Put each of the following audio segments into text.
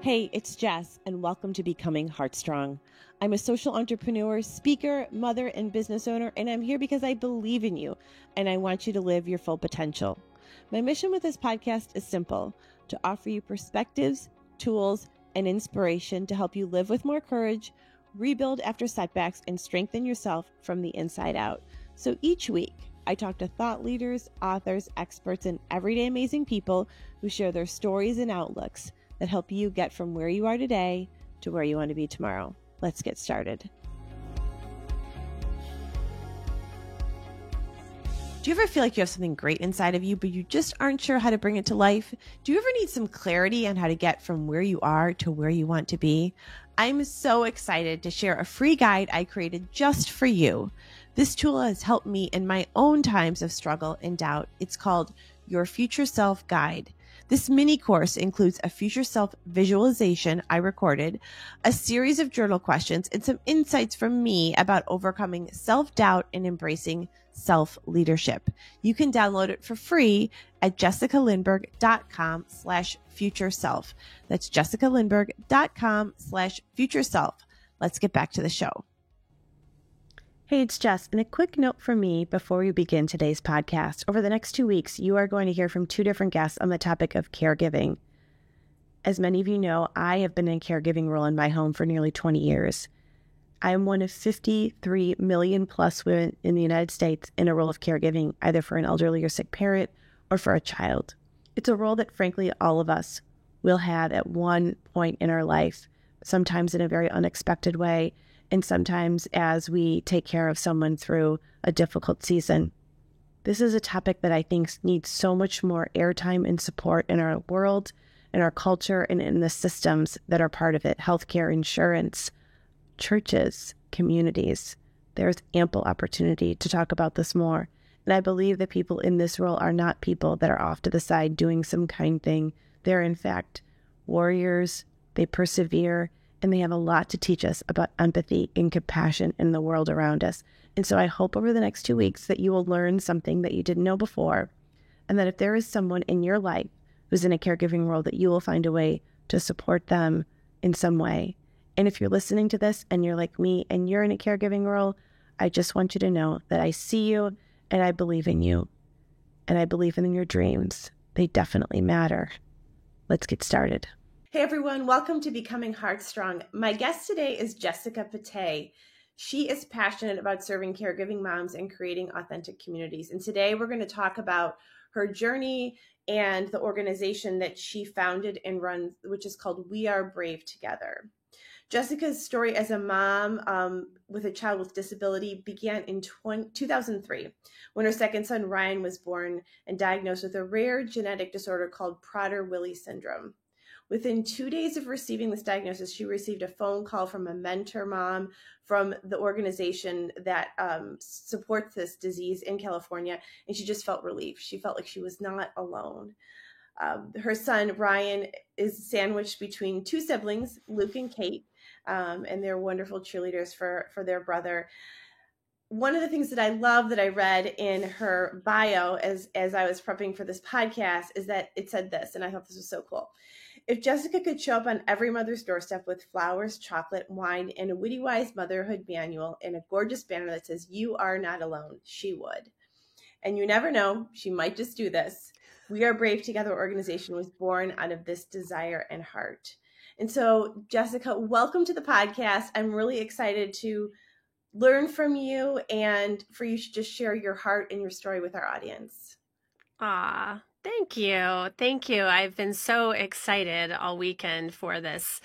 Hey, it's Jess, and welcome to Becoming Heartstrong. I'm a social entrepreneur, speaker, mother, and business owner, and I'm here because I believe in you, and I want you to live your full potential. My mission with this podcast is simple: to offer you perspectives, tools, and inspiration to help you live with more courage, rebuild after setbacks, and strengthen yourself from the inside out. So each week, I talk to thought leaders, authors, experts, and everyday amazing people who share their stories and outlooks that help you get from where you are today to where you want to be tomorrow. Let's get started. Do you ever feel like you have something great inside of you, but you just aren't sure how to bring it to life? Do you ever need some clarity on how to get from where you are to where you want to be? I'm so excited to share a free guide I created just for you. This tool has helped me in my own times of struggle and doubt. It's called Your Future Self Guide. This mini course includes a future self visualization I recorded, a series of journal questions, and some insights from me about overcoming self-doubt and embracing self-leadership. You can download it for free at jessicalindberg.com/futureself. That's jessicalindberg.com/futureself. Let's get back to the show. Hey, it's Jess, and a quick note from me before we begin today's podcast. Over the next 2 weeks, you are going to hear from two different guests on the topic of caregiving. As many of you know, I have been in a caregiving role in my home for nearly 20 years. I am one of 53 million plus women in the United States in a role of caregiving, either for an elderly or sick parent or for a child. It's a role that, frankly, all of us will have at one point in our life, sometimes in a very unexpected way, and sometimes as we take care of someone through a difficult season. This is a topic that I think needs so much more airtime and support in our world, in our culture, and in the systems that are part of it: healthcare, insurance, churches, communities. There's ample opportunity to talk about this more. And I believe that people in this role are not people that are off to the side doing some kind thing. They're, in fact, warriors. They persevere, and they have a lot to teach us about empathy and compassion in the world around us. And so I hope over the next 2 weeks that you will learn something that you didn't know before, and that if there is someone in your life who's in a caregiving role, that you will find a way to support them in some way. And if you're listening to this and you're like me and you're in a caregiving role, I just want you to know that I see you and I believe in you. And I believe in your dreams. They definitely matter. Let's get started. Hey everyone, welcome to Becoming Heartstrong. My guest today is Jessica Pate. She is passionate about serving caregiving moms and creating authentic communities. And today we're going to talk about her journey and the organization that she founded and runs, which is called We Are Brave Together. Jessica's story as a mom with a child with disability began in 2003 when her second son Ryan was born and diagnosed with a rare genetic disorder called Prader-Willi syndrome. Within 2 days of receiving this diagnosis, she received a phone call from a mentor mom from the organization that supports this disease in California, and she just felt relief. She felt like she was not alone. Her son, Ryan, is sandwiched between two siblings, Luke and Kate, and they're wonderful cheerleaders for their brother. One of the things that I love that I read in her bio as I was prepping for this podcast is that it said this, and I thought this was so cool. If Jessica could show up on every mother's doorstep with flowers, chocolate, wine, and a witty wise motherhood manual and a gorgeous banner that says, "You are not alone," she would. And you never know, she might just do this. We Are Brave Together organization was born out of this desire and heart. And so, Jessica, welcome to the podcast. I'm really excited to learn from you and for you to just share your heart and your story with our audience. Thank you. Thank you. I've been so excited all weekend for this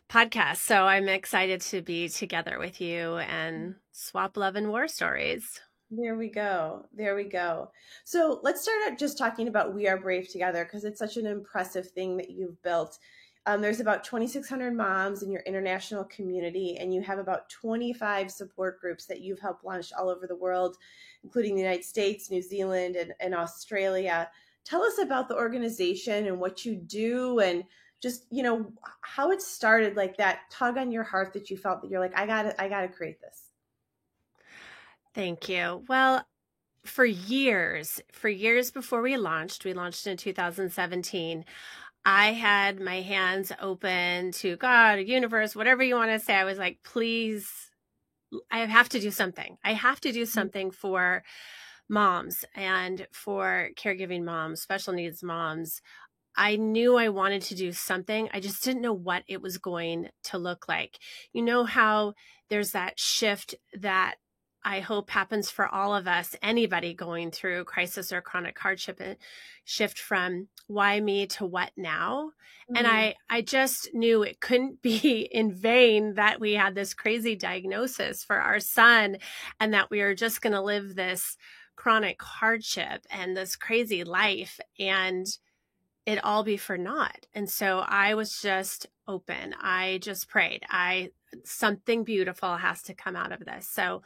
podcast. So I'm excited to be together with you and swap love and war stories. There we go. There we go. So let's start out just talking about We Are Brave Together, because it's such an impressive thing that you've built. There's about 2,600 moms in your international community, and you have about 25 support groups that you've helped launch all over the world, including the United States, New Zealand, and Australia. Tell us about the organization and what you do, and just, how it started, like that tug on your heart that you felt that you're like, I gotta create this. Thank you. Well, for years before we launched in 2017, I had my hands open to God, universe, whatever you want to say. I was like, please, I have to do something. I have to do something for moms and for caregiving moms, special needs moms. I knew I wanted to do something. I just didn't know what it was going to look like. You know how there's that shift that I hope happens for all of us, anybody going through crisis or chronic hardship, and shift from why me to what now. And I just knew it couldn't be in vain that we had this crazy diagnosis for our son and that we were just going to live this chronic hardship and this crazy life and it all be for naught. And so I was just open. I just prayed. Something beautiful has to come out of this. So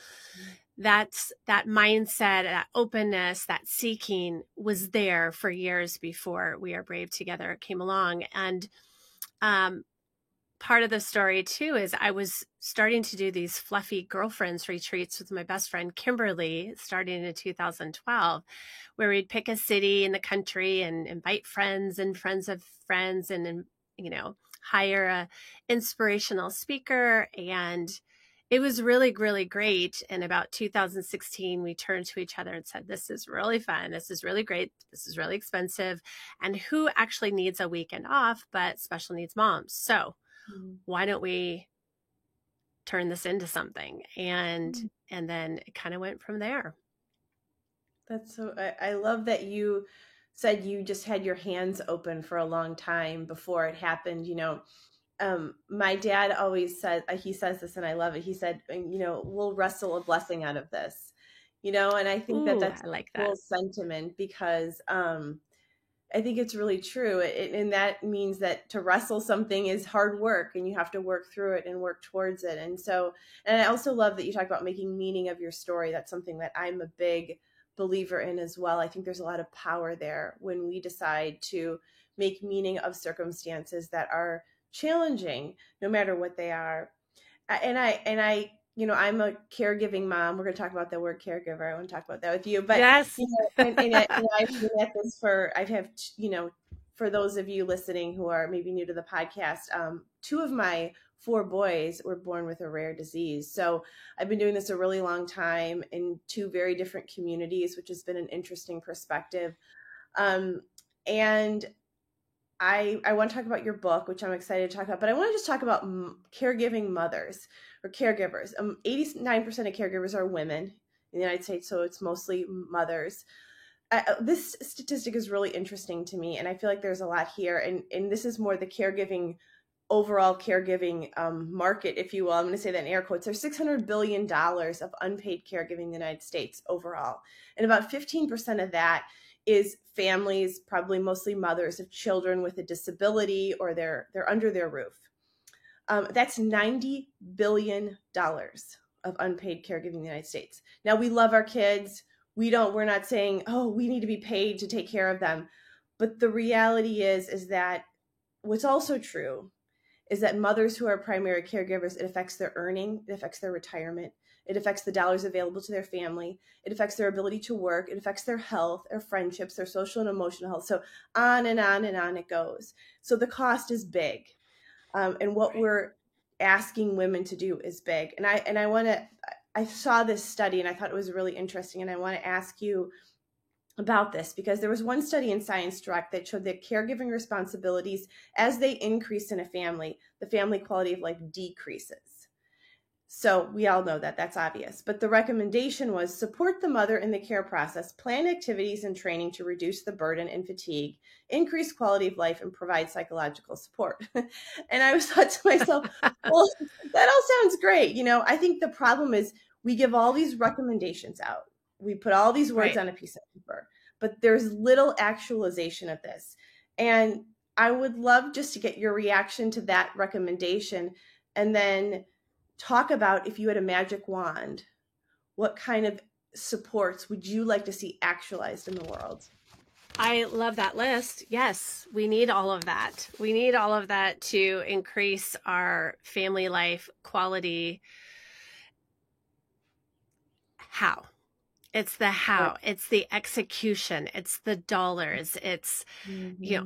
that's that mindset, that openness, that seeking was there for years before We Are Brave Together came along. And part of the story too is I was starting to do these fluffy girlfriends retreats with my best friend Kimberly starting in 2012, where we'd pick a city in the country and invite friends and friends of friends and hire a inspirational speaker. And it was really, really great. And about 2016, we turned to each other and said, this is really fun. This is really great. This is really expensive. And who actually needs a weekend off but special needs moms? So why don't we turn this into something? And then it kind of went from there. That's so, I love that you said you just had your hands open for a long time before it happened. My dad always said, he says this and I love it. He said, we'll wrestle a blessing out of this, and I think that's I like a cool sentiment because, I think it's really true. And that means that to wrestle something is hard work and you have to work through it and work towards it. And I also love that you talk about making meaning of your story. That's something that I'm a big believer in as well. I think there's a lot of power there when we decide to make meaning of circumstances that are challenging, no matter what they are. And I'm a caregiving mom. We're going to talk about the word caregiver. I want to talk about that with you. But yes, I've been at this for those of you listening who are maybe new to the podcast, 2 of my 4 boys were born with a rare disease. So I've been doing this a really long time in 2 very different communities, which has been an interesting perspective. And I want to talk about your book, which I'm excited to talk about, but I want to just talk about caregiving mothers or caregivers. 89% of caregivers are women in the United States, so it's mostly mothers. This statistic is really interesting to me, and I feel like there's a lot here, and this is more the overall caregiving market, if you will. I'm going to say that in air quotes. There's $600 billion of unpaid caregiving in the United States overall, and about 15% of that is families, probably mostly mothers of children with a disability or they're under their roof. That's $90 billion of unpaid caregiving in the United States. Now, we love our kids. We're not saying, oh, we need to be paid to take care of them. But the reality is that what's also true is that mothers who are primary caregivers, it affects their earning, it affects their retirement, it affects the dollars available to their family, it affects their ability to work, it affects their health, their friendships, their social and emotional health. So on and on and on it goes. So the cost is big. And what we're asking women to do is big. And I saw this study and I thought it was really interesting. And I want to ask you about this because there was one study in Science Direct that showed that caregiving responsibilities, as they increase in a family, the family quality of life decreases. So we all know that that's obvious, but the recommendation was support the mother in the care process, plan activities and training to reduce the burden and fatigue, increase quality of life, and provide psychological support. And I was thought to myself, well, that all sounds great. I think the problem is we give all these recommendations out. We put all these words on a piece of paper, but there's little actualization of this. And I would love just to get your reaction to that recommendation and then talk about, if you had a magic wand, what kind of supports would you like to see actualized in the world? I love that list. Yes, we need all of that. We need all of that to increase our family life quality. How? It's the how, it's the execution, it's the dollars, it's,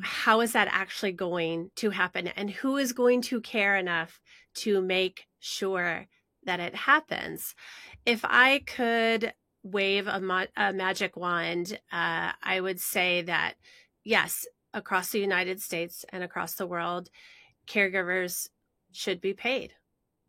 how is that actually going to happen? And who is going to care enough to make sure that it happens? If I could wave a magic wand, I would say that, yes, across the United States and across the world, caregivers should be paid.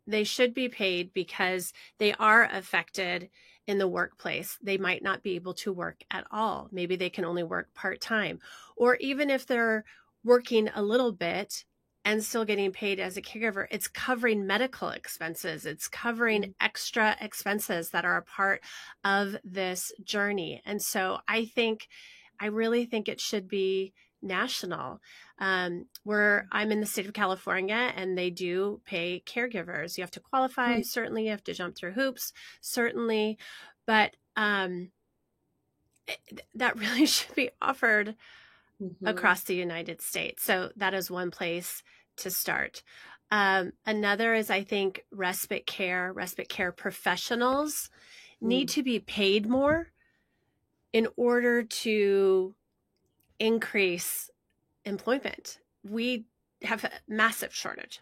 They should be paid because they are affected in the workplace. They might not be able to work at all. Maybe they can only work part-time. Or even if they're working a little bit and still getting paid as a caregiver, it's covering medical expenses. It's covering extra expenses that are a part of this journey. And so I really think it should be national. Where I'm in the state of California, and they do pay caregivers. You have to qualify, certainly. You have to jump through hoops, certainly. But that really should be offered across the United States. So that is one place to start. Another is, I think, respite care professionals need to be paid more in order to increase employment. We have a massive shortage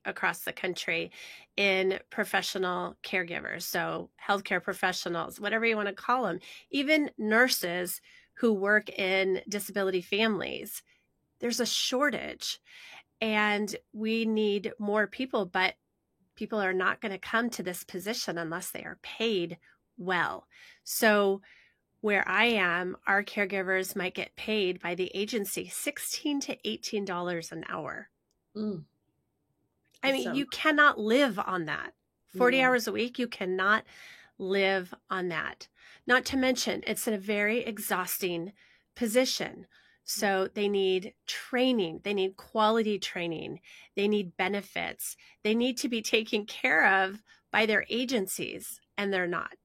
across the country in professional caregivers. So healthcare professionals, whatever you want to call them, even nurses who work in disability families, there's a shortage and we need more people, but people are not going to come to this position unless they are paid well. So where I am, our caregivers might get paid by the agency $16 to $18 an hour. I mean, you cannot live on that. 40 hours a week, you cannot live on that. Not to mention, it's a very exhausting position. So they need training. They need quality training. They need benefits. They need to be taken care of by their agencies, and they're not.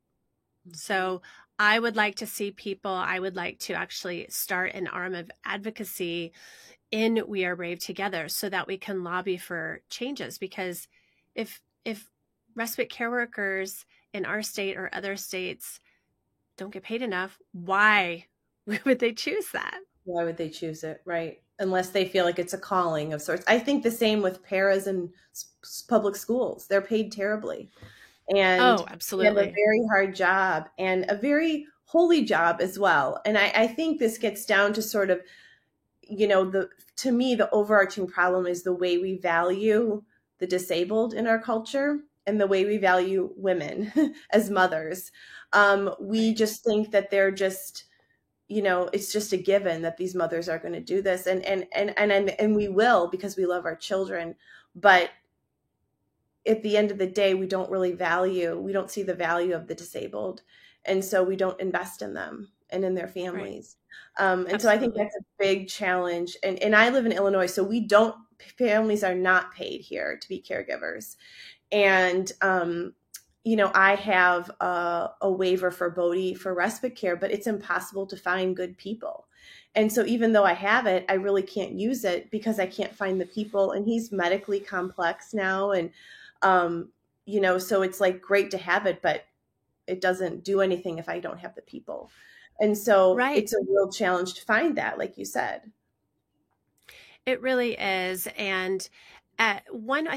So I would like to see I would like to actually start an arm of advocacy in We Are Brave Together so that we can lobby for changes. Because if respite care workers in our state or other states don't get paid enough, why would they choose that? Why would they choose it? Right. Unless they feel like it's a calling of sorts. I think the same with paras in public schools. They're paid terribly. And absolutely. they have a very hard job and a very holy job as well. And I think this gets down to sort of, to me, the overarching problem is the way we value the disabled in our culture and the way we value women as mothers. We just think that they're just, it's just a given that these mothers are going to do this. And we will, because we love our children. But at the end of the day, we don't see the value of the disabled. And so we don't invest in them and in their families. Right. And so I think that's a big challenge. And I live in Illinois, so families are not paid here to be caregivers. And, I have a waiver for Bodhi for respite care, but it's impossible to find good people. And so even though I have it, I really can't use it because I can't find the people. And he's medically complex now. And, so it's like great to have it, but it doesn't do anything if I don't have the people. And so It's a real challenge to find that, like you said. It really is. And I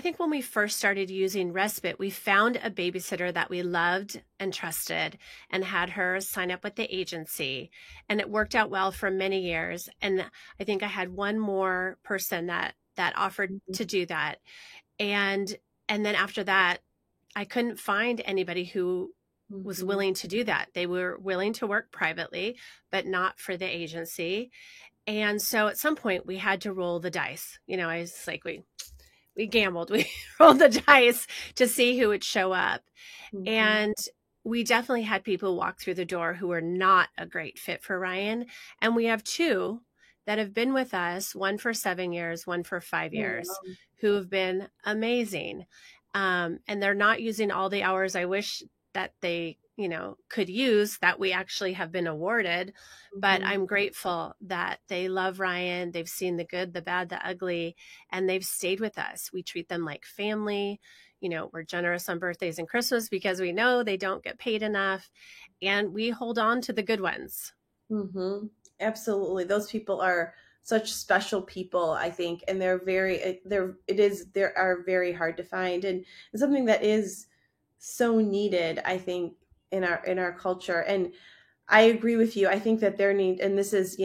think when we first started using respite, we found a babysitter that we loved and trusted and had her sign up with the agency. And it worked out well for many years. And I think I had one more person that offered to do that. And then after that, I couldn't find anybody who was willing to do that. They were willing to work privately, but not for the agency. And so at some point we had to roll the dice. I was like, we gambled. We rolled the dice to see who would show up. And we definitely had people walk through the door who were not a great fit for Ryan. And we have two that have been with us, one for 7 years, one for 5 years, who have been amazing. And they're not using all the hours I wish that they, could use that we actually have been awarded. But I'm grateful that they love Ryan. They've seen the good, the bad, the ugly, and they've stayed with us. We treat them like family. We're generous on birthdays and Christmas because we know they don't get paid enough, and we hold on to the good ones. Mm-hmm. Absolutely. Those people are such special people, I think, and they are very hard to find, and something that is so needed, I think, in our culture. And I agree with you. I think that and this is,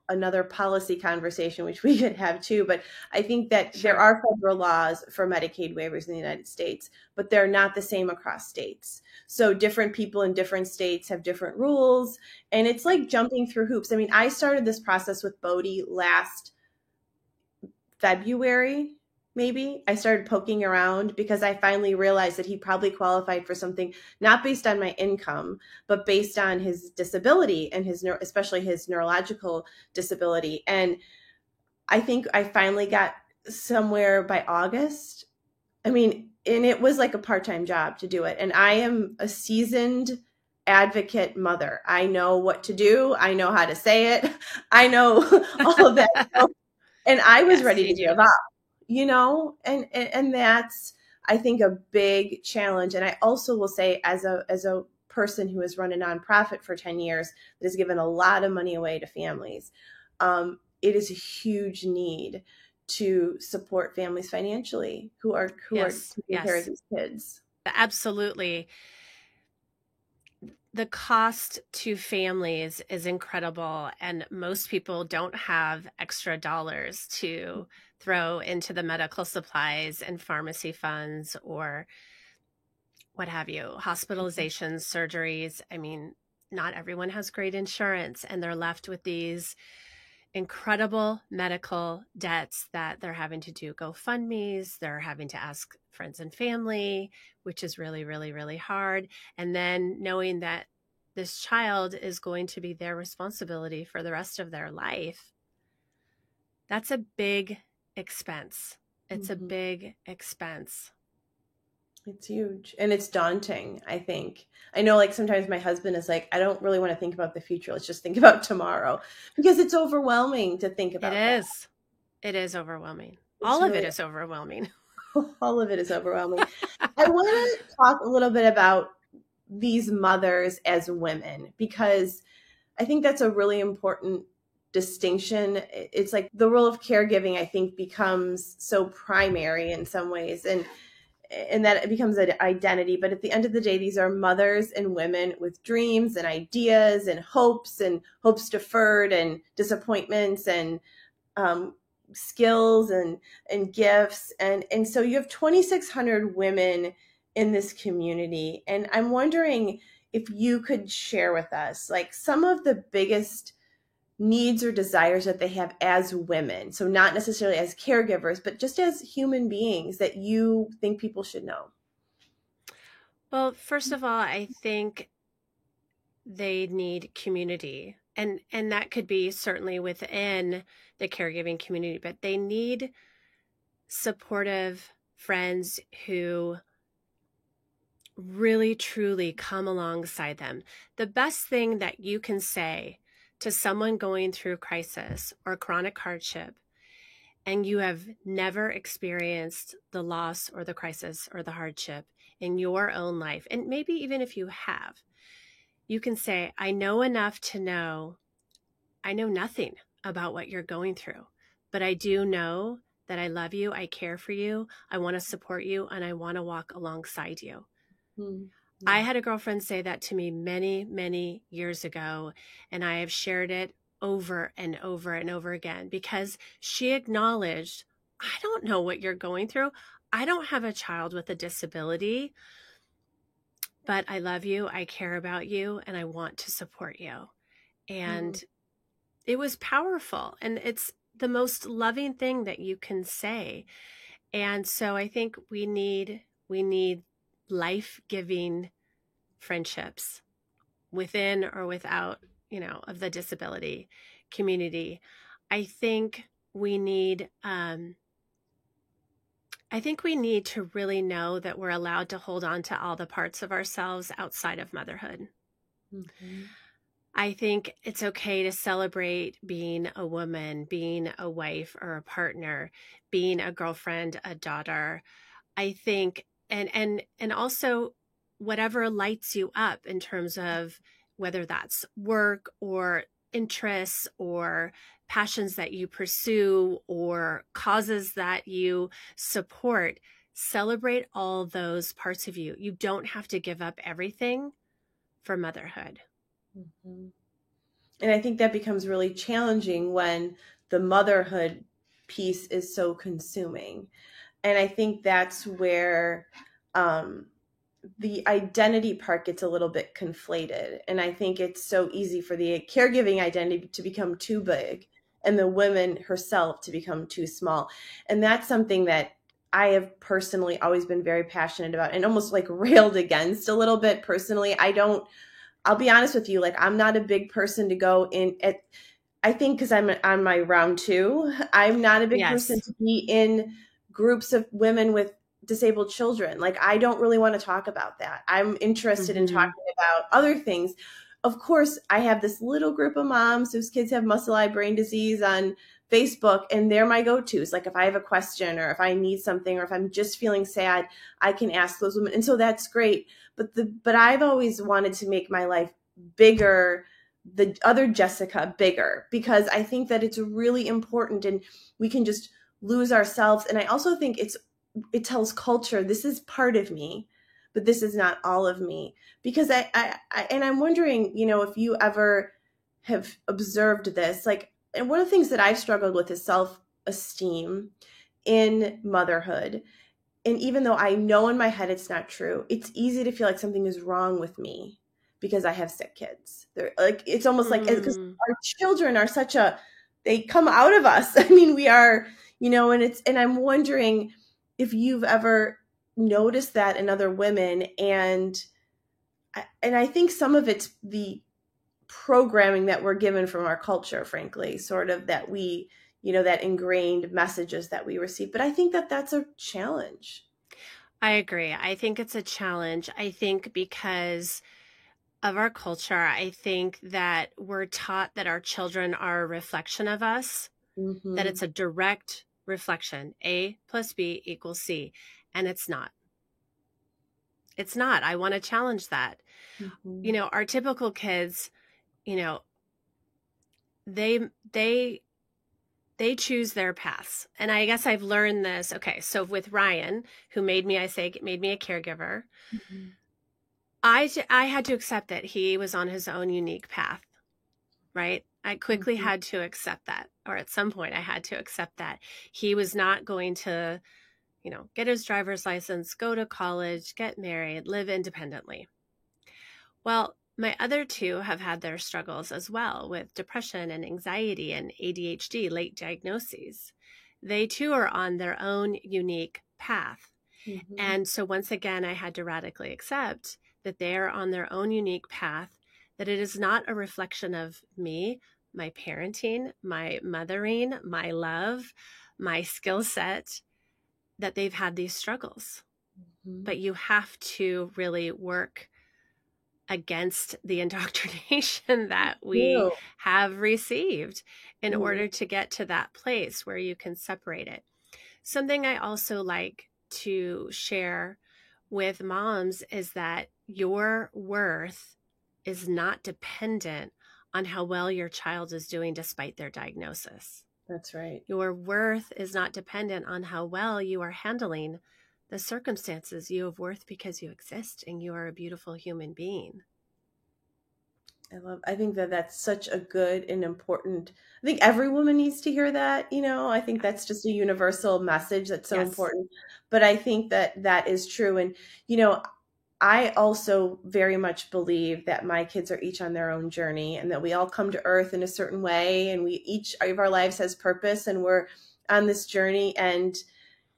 another policy conversation, which we could have too, but I think that Sure. there are federal laws for Medicaid waivers in the United States, but they're not the same across states. So different people in different states have different rules, and it's like jumping through hoops. I mean, I started this process with Bodhi last February, maybe. I started poking around because I finally realized that he probably qualified for something not based on my income, but based on his disability and especially his neurological disability. And I think I finally got somewhere by August. I mean, and it was like a part-time job to do it. And I am a seasoned advocate mother. I know what to do. I know how to say it. I know all of that. And I was Yes, ready you to do. give up, and that's, I think, a big challenge. And I also will say, as a person who has run a nonprofit for 10 years that has given a lot of money away to families, it is a huge need to support families financially who are Yes, taking care of yes, these kids. absolutely. The cost to families is incredible, and most people don't have extra dollars to throw into the medical supplies and pharmacy funds or what have you, hospitalizations, surgeries. I mean, not everyone has great insurance, and they're left with these incredible medical debts that they're having to do GoFundMes. They're having to ask friends and family, which is really, really, really hard. And then knowing that this child is going to be their responsibility for the rest of their life, that's a big expense. It's a Mm-hmm. big expense. It's huge, and it's daunting, I think. I know, like, sometimes my husband is like, I don't really want to think about the future. Let's just think about tomorrow, because it's overwhelming to think It about that. is. It is overwhelming. It's All of it really, is overwhelming. all of it is overwhelming. I want to talk a little bit about these mothers as women, because I think that's a really important distinction. It's like the role of caregiving, I think, becomes so primary in some ways, and that it becomes an identity. But at the end of the day, these are mothers and women with dreams and ideas and hopes deferred and disappointments and um, skills and gifts. And so you have 2,600 women in this community. And I'm wondering if you could share with us, like, some of the biggest needs or desires that they have as women. So not necessarily as caregivers, but just as human beings that you think people should know. Well, first of all, I think they need community. And that could be certainly within the caregiving community, but they need supportive friends who really truly come alongside them. The best thing that you can say to someone going through crisis or chronic hardship, and you have never experienced the loss or the crisis or the hardship in your own life, and maybe even if you have, you can say, I know enough to know I know nothing about what you're going through, but I do know that I love you, I care for you, I want to support you, and I want to walk alongside you. Hmm. I had a girlfriend say that to me many, many years ago, and I have shared it over and over and over again because she acknowledged, I don't know what you're going through. I don't have a child with a disability, but I love you, I care about you, and I want to support you. And it was powerful, and it's the most loving thing that you can say. And so I think we need life-giving friendships within or without, of the disability community. I think we need to really know that we're allowed to hold on to all the parts of ourselves outside of motherhood. Mm-hmm. I think it's okay to celebrate being a woman, being a wife or a partner, being a girlfriend, a daughter. I think And also whatever lights you up in terms of whether that's work or interests or passions that you pursue or causes that you support, celebrate all those parts of you. You don't have to give up everything for motherhood. Mm-hmm. And I think that becomes really challenging when the motherhood piece is so consuming. And I think that's where the identity part gets a little bit conflated. And I think it's so easy for the caregiving identity to become too big and the woman herself to become too small. And that's something that I have personally always been very passionate about and almost like railed against a little bit personally. I'll be honest with you, like I'm not a big person to go in at, I think because I'm on my round 2, I'm not a big person to be in groups of women with disabled children. Like I don't really want to talk about that. I'm interested in talking about other things. Of course, I have this little group of moms whose kids have muscle-eye brain disease on Facebook, and they're my go-tos. Like if I have a question or if I need something or if I'm just feeling sad, I can ask those women. And so that's great. But I've always wanted to make my life bigger, the other Jessica bigger, because I think that it's really important and we can just lose ourselves. And I also think it tells culture, this is part of me, but this is not all of me. Because I'm wondering, if you ever have observed this, like, and one of the things that I've struggled with is self-esteem in motherhood. And even though I know in my head it's not true, it's easy to feel like something is wrong with me because I have sick kids. They're like, it's almost like, because our children are they come out of us. I mean, we are, and I'm wondering if you've ever noticed that in other women. And I think some of it's the programming that we're given from our culture, frankly, sort of that we, that ingrained messages that we receive. But I think that that's a challenge. I agree. I think it's a challenge. I think because of our culture, I think that we're taught that our children are a reflection of us, that it's a direct reflection. A plus B equals C. And it's not. It's not. I want to challenge that. Our typical kids, they choose their paths. And I guess I've learned this. Okay. So with Ryan, who made me a caregiver, I had to accept that he was on his own unique path, right? I quickly had to accept that, or at some point I had to accept that he was not going to, get his driver's license, go to college, get married, live independently. Well, my other 2 have had their struggles as well with depression and anxiety and ADHD, late diagnoses. They too are on their own unique path. And so once again, I had to radically accept that they are on their own unique path, that it is not a reflection of me, my parenting, my mothering, my love, my skill set, that they've had these struggles. But you have to really work against the indoctrination that we have received in order to get to that place where you can separate it. Something I also like to share with moms is that your worth is not dependent on how well your child is doing despite their diagnosis. That's right. Your worth is not dependent on how well you are handling the circumstances. You have worth because you exist and you are a beautiful human being. I think that that's such a good and important, I think every woman needs to hear that, I think that's just a universal message that's so important. But I think that that is true. And, I also very much believe that my kids are each on their own journey and that we all come to earth in a certain way. And each of our lives has purpose and we're on this journey. And,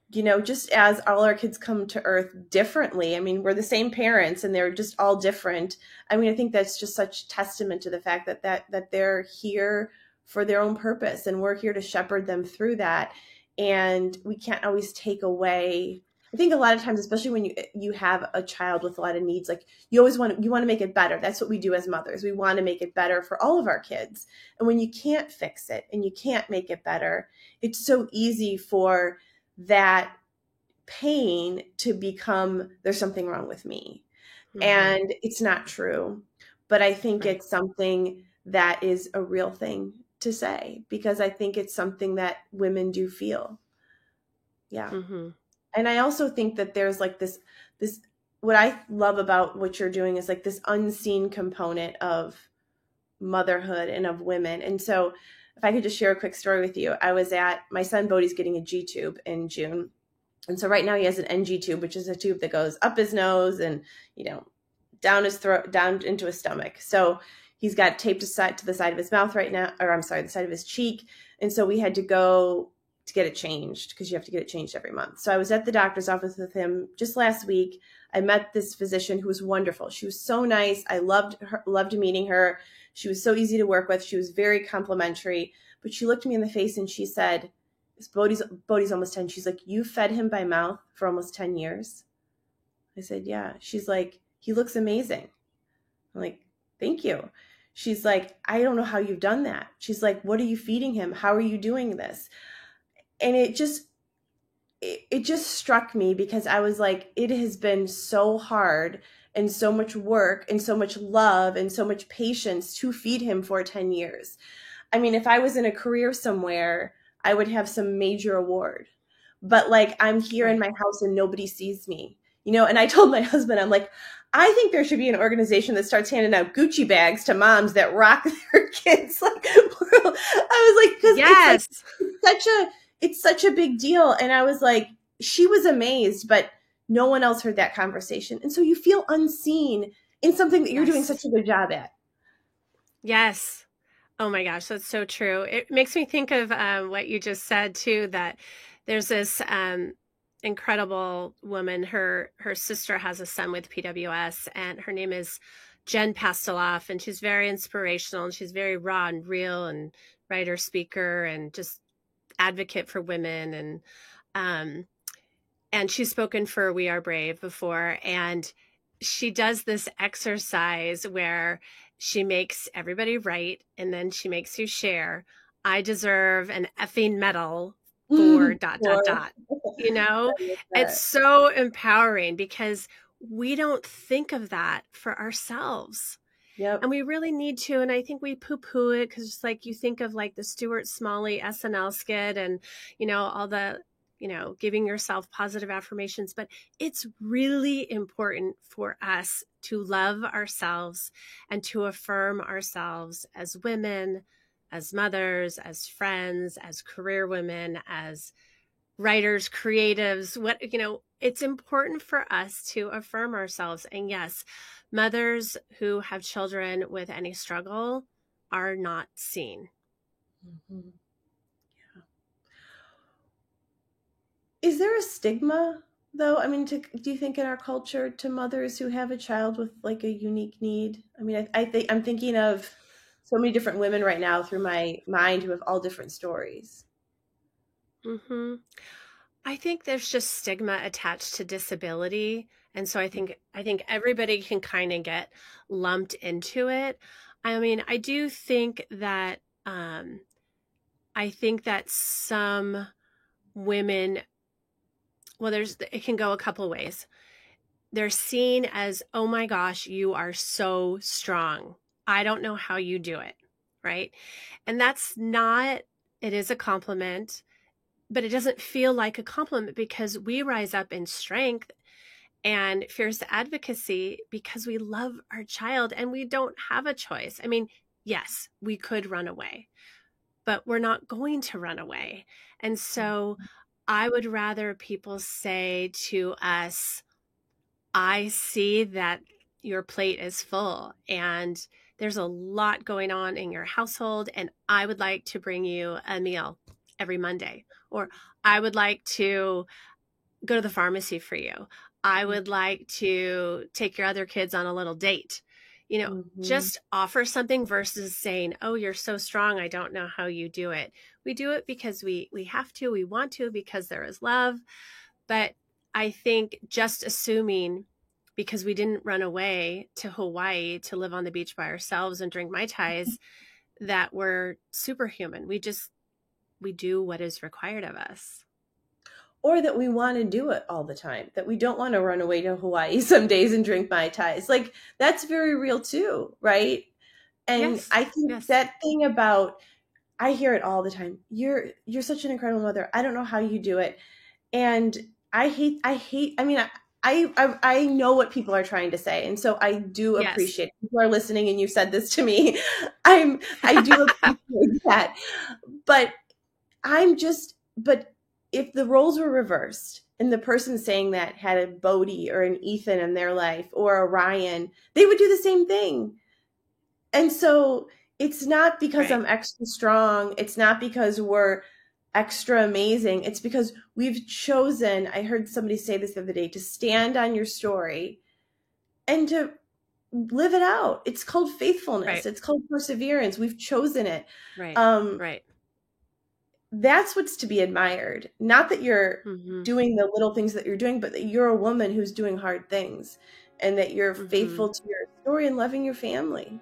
just as all our kids come to earth differently, I mean, we're the same parents and they're just all different. I mean, I think that's just such testament to the fact that they're here for their own purpose and we're here to shepherd them through that. And we can't always take away, I think a lot of times, especially when you have a child with a lot of needs, like you want to make it better. That's what we do as mothers. We want to make it better for all of our kids. And when you can't fix it and you can't make it better, it's so easy for that pain to become there's something wrong with me. Mm-hmm. And it's not true. But I think Right. it's something that is a real thing to say, because I think it's something that women do feel. Yeah. Mm-hmm. And I also think that there's like this what I love about what you're doing is like this unseen component of motherhood and of women. And so if I could just share a quick story with you, I was at my son Bodhi's getting a G tube in June. And so right now he has an NG tube, which is a tube that goes up his nose and, you know, down his throat, down into his stomach. So he's got taped to the side of his mouth right now, or I'm sorry, the side of his cheek. And so we had to go to get it changed, because you have to get it changed every month. So I was at the doctor's office with him just last week. I met this physician who was wonderful. She was so nice. I loved her, loved meeting her. She was so easy to work with. She was very complimentary. But she looked me in the face and she said, Bodhi's almost 10. She's like, you fed him by mouth for almost 10 years? I said, yeah. She's like, he looks amazing. I'm like, thank you. She's like, I don't know how you've done that. She's like, what are you feeding him? How are you doing this? And it just struck me, because I was like, it has been so hard and so much work and so much love and so much patience to feed him for 10 years. I mean, if I was in a career somewhere, I would have some major award. But like, I'm here in my house and nobody sees me, you know? And I told my husband, I'm like, I think there should be an organization that starts handing out Gucci bags to moms that rock their kids. Like, I was like, because Yes. it's such a big deal. And I was like, she was amazed, but no one else heard that conversation. And so you feel unseen in something that you're doing such a good job at. Yes. Oh my gosh, that's so true. It makes me think of what you just said too, that there's this incredible woman. Her sister has a son with PWS, and her name is Jen Pasteloff, and she's very inspirational, and she's very raw and real, and writer, speaker, and just advocate for women. And she's spoken for We Are Brave before, and she does this exercise where she makes everybody write, and then she makes you share, I deserve an effing medal for ... You know, it's so empowering, because we don't think of that for ourselves. Yep. And we really need to. And I think we poo-poo it, because it's like you think of like the Stuart Smalley SNL skit and, you know, all the, you know, giving yourself positive affirmations. But it's really important for us to love ourselves and to affirm ourselves as women, as mothers, as friends, as career women, as writers, creatives. What, you know, it's important for us to affirm ourselves. And yes, mothers who have children with any struggle are not seen. Mm-hmm. Yeah. Is there a stigma, though? I mean, do you think in our culture, to mothers who have a child with like a unique need? I mean, I'm thinking of so many different women right now through my mind who have all different stories. Mm-hmm. I think there's just stigma attached to disability. And so I think everybody can kind of get lumped into it. I mean, I do think that some women, well, it can go a couple ways. They're seen as, oh my gosh, you are so strong. I don't know how you do it, right? And that's not, it is a compliment, but it doesn't feel like a compliment, because we rise up in strength and fierce advocacy because we love our child and we don't have a choice. I mean, yes, we could run away, but we're not going to run away. And so I would rather people say to us, I see that your plate is full and there's a lot going on in your household, and I would like to bring you a meal every Monday, or I would like to go to the pharmacy for you. I would like to take your other kids on a little date. You know, just offer something versus saying, oh, you're so strong, I don't know how you do it. We do it because we have to, we want to, because there is love. But I think just assuming because we didn't run away to Hawaii to live on the beach by ourselves and drink Mai Tais that we're superhuman. We do what is required of us. or that we want to do it all the time, that we don't want to run away to Hawaii some days and drink Mai Tais. Like, that's very real too, right? And Yes. I think Yes. that thing about, I hear it all the time. You're such an incredible mother. I don't know how you do it. And I mean, I know what people are trying to say. And so I do Yes. appreciate people are listening and you said this to me. I do appreciate that. But but if the roles were reversed and the person saying that had a Bodhi or an Ethan in their life or a Ryan, they would do the same thing. And so it's not because Right. I'm extra strong. It's not because we're extra amazing. It's because we've chosen, I heard somebody say this the other day, to stand on your story and to live it out. It's called faithfulness. Right. It's called perseverance. We've chosen it. Right. Right. That's what's to be admired. Not that you're Mm-hmm. doing the little things that you're doing, but that you're a woman who's doing hard things and that you're Mm-hmm. faithful to your story and loving your family.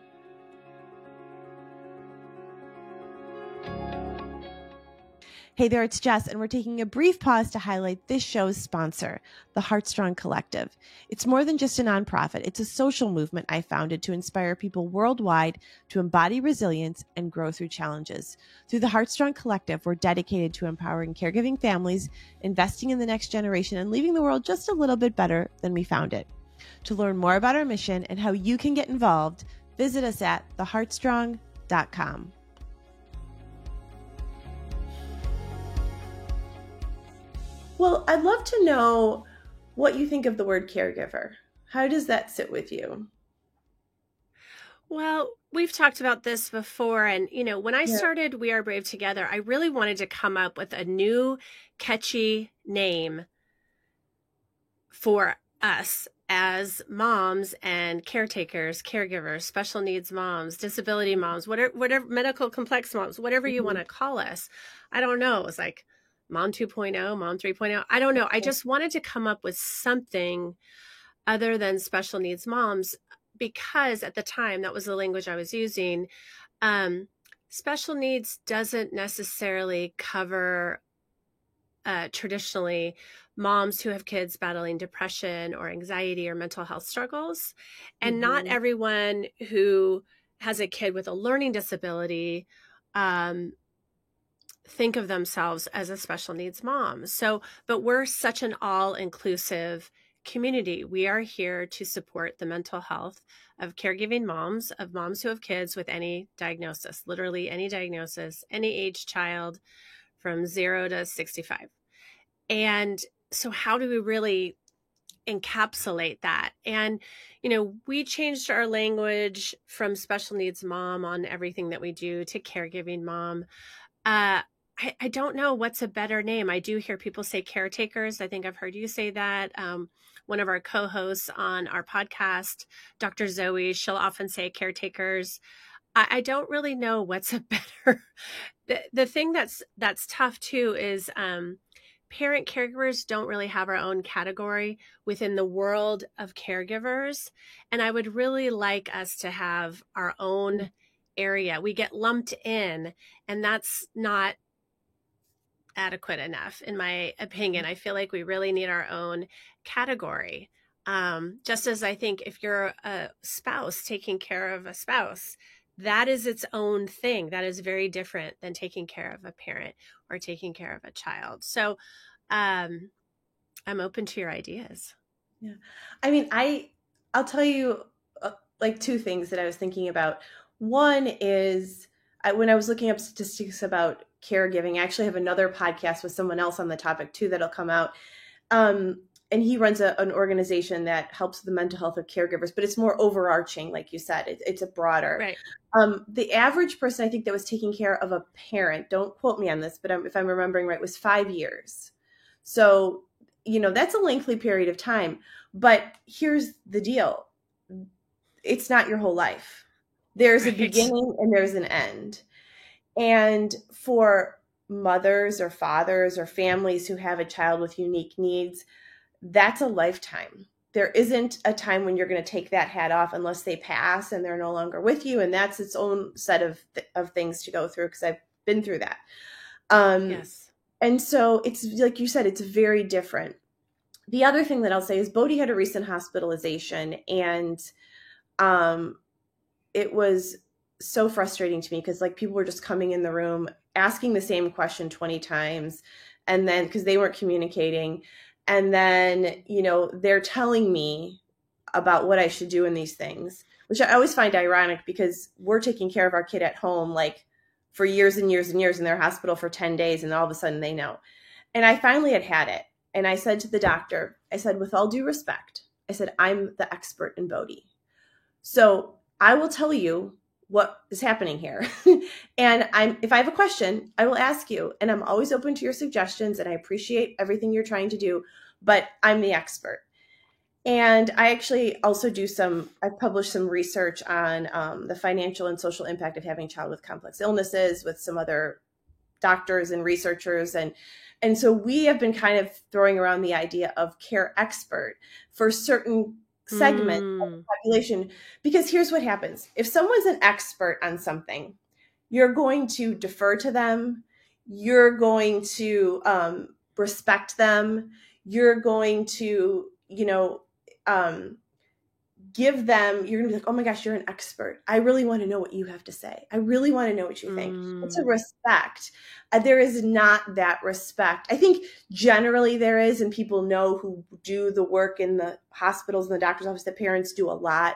Hey there, it's Jess, and we're taking a brief pause to highlight this show's sponsor, the Heartstrong Collective. It's more than just a nonprofit. It's a social movement I founded to inspire people worldwide to embody resilience and grow through challenges. Through the Heartstrong Collective, we're dedicated to empowering caregiving families, investing in the next generation, and leaving the world just a little bit better than we found it. To learn more about our mission and how you can get involved, visit us at theheartstrong.com. Well, I'd love to know what you think of the word caregiver. How does that sit with you? Well, we've talked about this before. And, when I started We Are Brave Together, I really wanted to come up with a new catchy name for us as moms and caretakers, caregivers, special needs moms, disability moms, whatever medical complex moms, whatever you want to call us. I don't know. It was like Mom 2.0, Mom 3.0. I don't know. I just wanted to come up with something other than special needs moms, because at the time that was the language I was using. Special needs doesn't necessarily cover traditionally moms who have kids battling depression or anxiety or mental health struggles. And not everyone who has a kid with a learning disability think of themselves as a special needs mom. But we're such an all-inclusive community. We are here to support the mental health of caregiving moms, of moms who have kids with any diagnosis, literally any diagnosis, any age child from 0 to 65. And so how do we really encapsulate that? And, we changed our language from special needs mom on everything that we do to caregiving mom. I don't know what's a better name. I do hear people say caretakers. I think I've heard you say that. One of our co-hosts on our podcast, Dr. Zoe, she'll often say caretakers. I don't really know what's a better. The thing that's tough too is parent caregivers don't really have our own category within the world of caregivers. And I would really like us to have our own area. We get lumped in, and that's not adequate enough, in my opinion. I feel like we really need our own category. Just as I think if you're a spouse taking care of a spouse, that is its own thing. That is very different than taking care of a parent or taking care of a child. So I'm open to your ideas. Yeah. I mean, I'll tell you like two things that I was thinking about. One is when I was looking up statistics about caregiving, I actually have another podcast with someone else on the topic too that'll come out. And he runs an organization that helps with the mental health of caregivers, but it's more overarching, like you said. It's a broader. Right. The average person, I think, that was taking care of a parent, don't quote me on this, but if I'm remembering right, was 5 years. So, that's a lengthy period of time. But here's the deal. It's not your whole life. There's a beginning and there's an end. And for mothers or fathers or families who have a child with unique needs, that's a lifetime. There isn't a time when you're going to take that hat off unless they pass and they're no longer with you. And that's its own set of things to go through, because I've been through that. Yes. And so it's like you said, it's very different. The other thing that I'll say is Bodhi had a recent hospitalization, and it was so frustrating to me because like people were just coming in the room asking the same question 20 times, and then because they weren't communicating, and then they're telling me about what I should do in these things, which I always find ironic because we're taking care of our kid at home like for years and years and years in their hospital for 10 days, and all of a sudden they know. And I finally had it, and I said to the doctor, I said, with all due respect, I said, I'm the expert in Bodhi, so I will tell you what is happening here. And if I have a question, I will ask you, and I'm always open to your suggestions, and I appreciate everything you're trying to do, but I'm the expert. And I actually also I've published some research on the financial and social impact of having a child with complex illnesses with some other doctors and researchers. And so we have been kind of throwing around the idea of care expert for certain segment of the population, because here's what happens. If someone's an expert on something, you're going to defer to them. You're going to respect them. You're going to, give them, you're going to be like, oh my gosh, you're an expert. I really want to know what you have to say. I really want to know what you think. It's a respect. There is not that respect. I think generally there is, and people know who do the work in the hospitals and the doctor's office, the parents do a lot.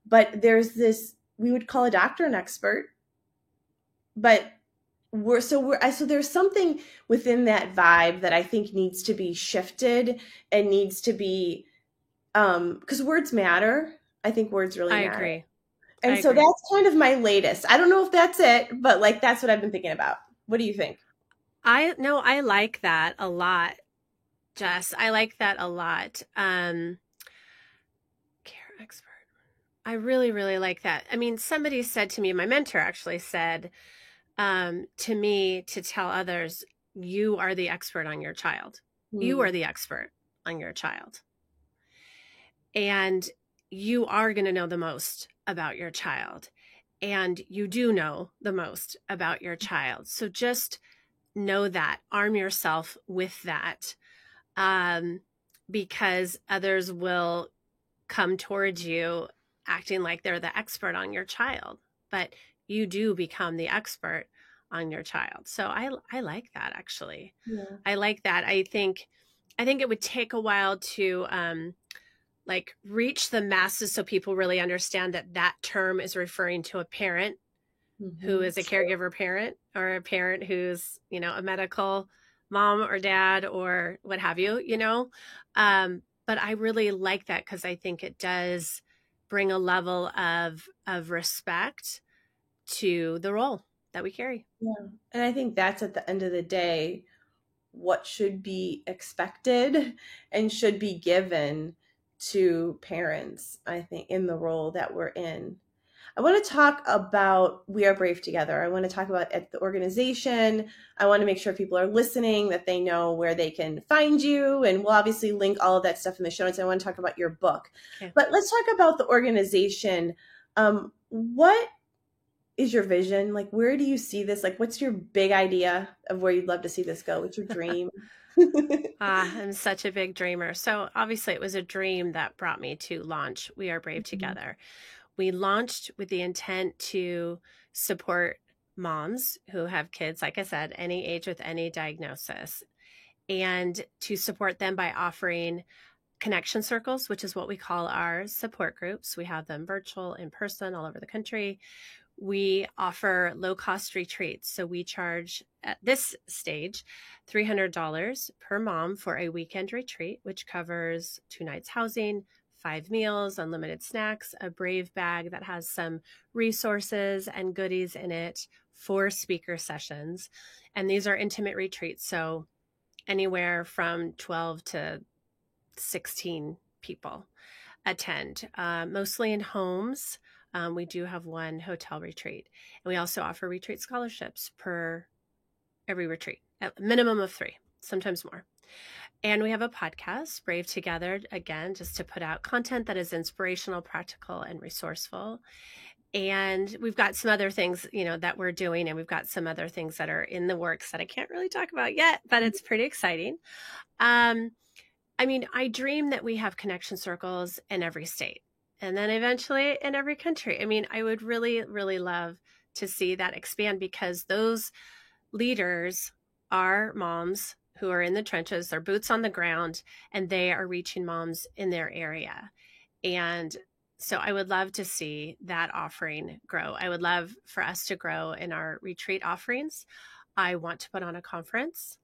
But there's this, we would call a doctor an expert, but so there's something within that vibe that I think needs to be shifted and needs to be, because words matter. I think words really matter. I agree. And so that's kind of my latest. I don't know if that's it, but like that's what I've been thinking about. What do you think? I like that a lot, Jess. I like that a lot. Care expert. I really, really like that. I mean, somebody said to me, my mentor actually said to me to tell others, you are the expert on your child. You are the expert on your child. And you are going to know the most about your child. And you do know the most about your child. So just know that. Arm yourself with that. Because others will come towards you acting like they're the expert on your child. But you do become the expert on your child. So I like that, actually. Yeah. I like that. I think it would take a while to like reach the masses so people really understand that term is referring to a parent who is a caregiver parent, or a parent who's, a medical mom or dad or what have you, but I really like that because I think it does bring a level of respect to the role that we carry. Yeah. And I think that's at the end of the day, what should be expected and should be given to parents, I think, in the role that we're in. I want to talk about We Are Brave Together. I want to talk about at the organization. I want to make sure people are listening, that they know where they can find you. And we'll obviously link all of that stuff in the show notes. I want to talk about your book. Okay. But let's talk about the organization. What is your vision? Like, where do you see this? Like, what's your big idea of where you'd love to see this go? What's your dream? I'm such a big dreamer. So obviously it was a dream that brought me to launch We Are Brave Together. We launched with the intent to support moms who have kids, like I said, any age with any diagnosis, and to support them by offering connection circles, which is what we call our support groups. We have them virtual, in person, all over the country. We offer low-cost retreats. So we charge, at this stage, $300 per mom for a weekend retreat, which covers 2 nights housing, 5 meals, unlimited snacks, a Brave bag that has some resources and goodies in it, 4 speaker sessions. And these are intimate retreats. So anywhere from 12 to 16 people attend, mostly in homes. We do have 1 hotel retreat. And we also offer retreat scholarships per every retreat, at a minimum of 3, sometimes more. And we have a podcast, Brave Together, again, just to put out content that is inspirational, practical, and resourceful. And we've got some other things, that we're doing, and we've got some other things that are in the works that I can't really talk about yet, but it's pretty exciting. I dream that we have connection circles in every state and then eventually in every country. I would really, really love to see that expand, because those leaders are moms who are in the trenches, they're boots on the ground, and they are reaching moms in their area. And so I would love to see that offering grow. I would love for us to grow in our retreat offerings. I want to put on a conference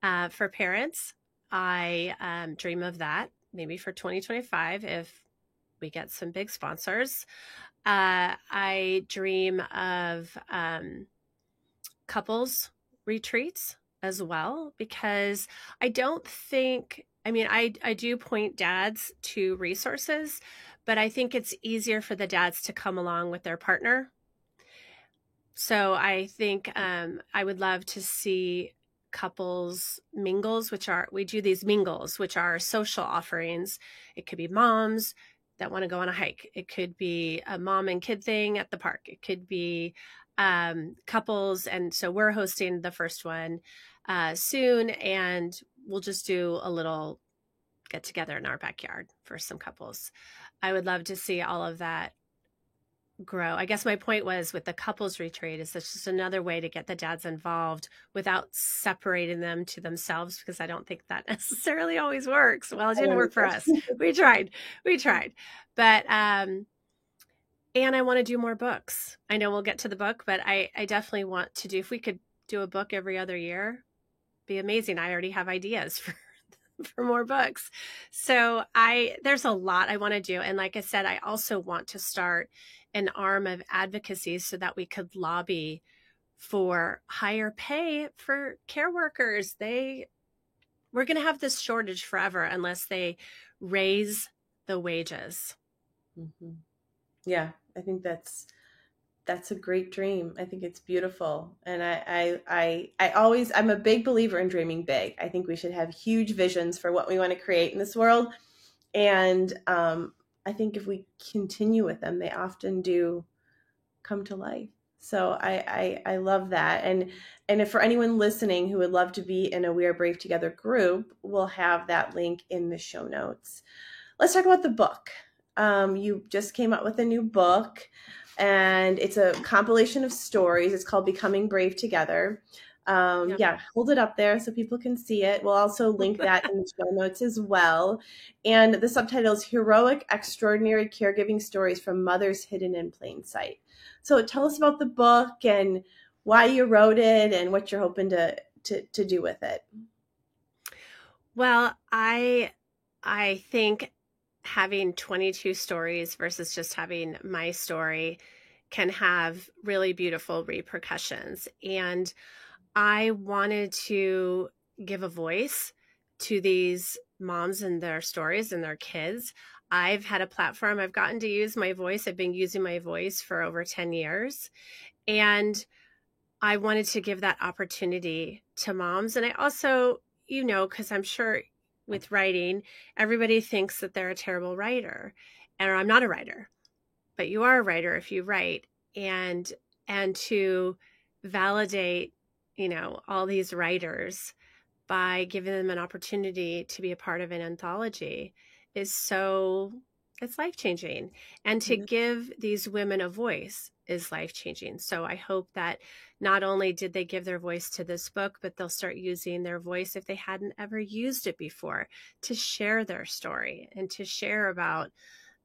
for parents. I dream of that maybe for 2025 if we get some big sponsors. I dream of couples retreats as well, because I don't think, I do point dads to resources, but I think it's easier for the dads to come along with their partner. So I think I would love to see couples mingles, we do these mingles, which are social offerings. It could be moms that want to go on a hike. It could be a mom and kid thing at the park. It could be couples. And so we're hosting the first one soon, and we'll just do a little get together in our backyard for some couples. I would love to see all of that grow. I guess my point was, with the couples retreat, is that's just another way to get the dads involved without separating them to themselves, because I don't think that necessarily always works. Well, it didn't work for us. We tried. But and I want to do more books. I know we'll get to the book, but I definitely want to do, if we could do a book every other year, be amazing. I already have ideas for more books. So there's a lot I want to do. And like I said, I also want to start an arm of advocacy so that we could lobby for higher pay for care workers. We're going to have this shortage forever unless they raise the wages. Mm-hmm. Yeah, I think that's a great dream. I think it's beautiful. And I'm a big believer in dreaming big. I think we should have huge visions for what we want to create in this world. And I think if we continue with them, they often do come to life. So I love that. And if for anyone listening who would love to be in a We Are Brave Together group, we'll have that link in the show notes. Let's talk about the book. You just came out with a new book, and it's a compilation of stories. It's called Becoming Brave Together. Yep. Yeah, hold it up there so people can see it. We'll also link that in the show notes as well. And the subtitle is Heroic, Extraordinary Caregiving Stories from Mothers Hidden in Plain Sight. So tell us about the book and why you wrote it and what you're hoping to do with it. Well, I think having 22 stories versus just having my story can have really beautiful repercussions. And I wanted to give a voice to these moms and their stories and their kids. I've had a platform. I've gotten to use my voice. I've been using my voice for over 10 years. And I wanted to give that opportunity to moms. And I also, because I'm sure with writing, everybody thinks that they're a terrible writer. And I'm not a writer, but you are a writer if you write. And to validate, all these writers by giving them an opportunity to be a part of an anthology it's life-changing. And to give these women a voice is life-changing. So I hope that not only did they give their voice to this book, but they'll start using their voice if they hadn't ever used it before, to share their story and to share about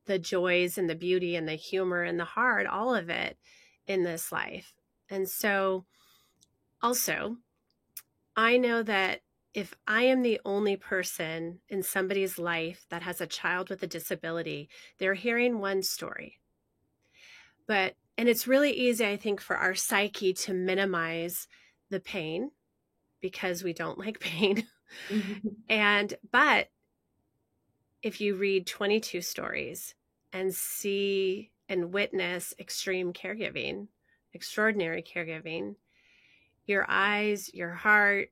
the joys and the beauty and the humor and the hard, all of it in this life. And so also, I know that if I am the only person in somebody's life that has a child with a disability, they're hearing one story. And it's really easy, I think, for our psyche to minimize the pain because we don't like pain. But if you read 22 stories and see and witness extreme caregiving, extraordinary caregiving, your eyes, your heart,